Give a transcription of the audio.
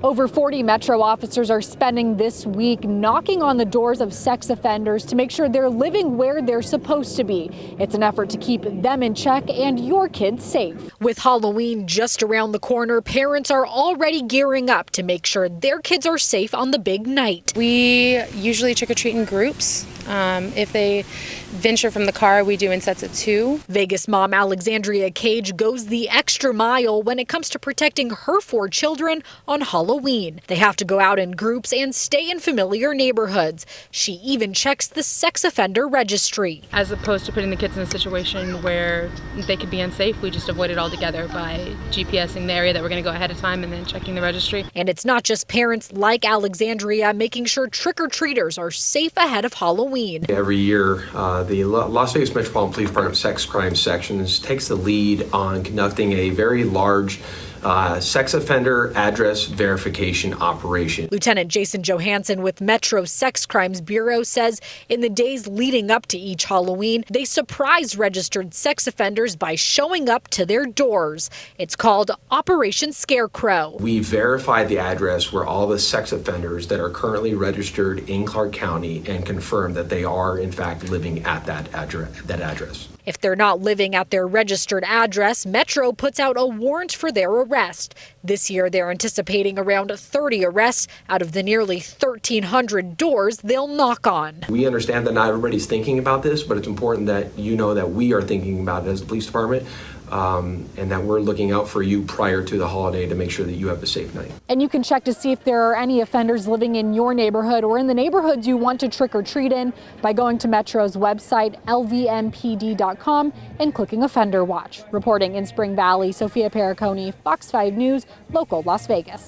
Over 40 Metro officers are spending this week knocking on the doors of sex offenders to make sure they're living where they're supposed to be. It's an effort to keep them in check and your kids safe. With Halloween just around the corner, parents are already gearing up to make sure their kids are safe on the big night. We usually trick-or-treat in groups. If they venture from the car, we do in sets of 2. Vegas mom Alexandria Cage goes the extra mile when it comes to protecting her 4 children on Halloween. They have to go out in groups and stay in familiar neighborhoods. She even checks the sex offender registry. As opposed to putting the kids in a situation where they could be unsafe, we just avoid it altogether by GPSing the area that we're going to go ahead of time and then checking the registry. And it's not just parents like Alexandria making sure trick-or-treaters are safe ahead of Halloween. Every year, the Las Vegas Metropolitan Police Department Sex Crime Sections takes the lead on conducting a very large sex offender address verification operation. Lieutenant Jason Johansson with Metro Sex Crimes Bureau says in the days leading up to each Halloween, they surprise registered sex offenders by showing up to their doors. It's called Operation Scarecrow. We verify the address where all the sex offenders that are currently registered in Clark County and confirm that they are in fact living at that address. If they're not living at their registered address, Metro puts out a warrant for their arrest. This year, they're anticipating around 30 arrests out of the nearly 1,300 doors they'll knock on. We understand that not everybody's thinking about this, but it's important that you know that we are thinking about it as the police department, and that we're looking out for you prior to the holiday to make sure that you have a safe night. And you can check to see if there are any offenders living in your neighborhood or in the neighborhoods you want to trick or treat in by going to Metro's website, lvmpd.com, and clicking Offender Watch. Reporting in Spring Valley, Sophia Pericone, Fox 5 News, local Las Vegas.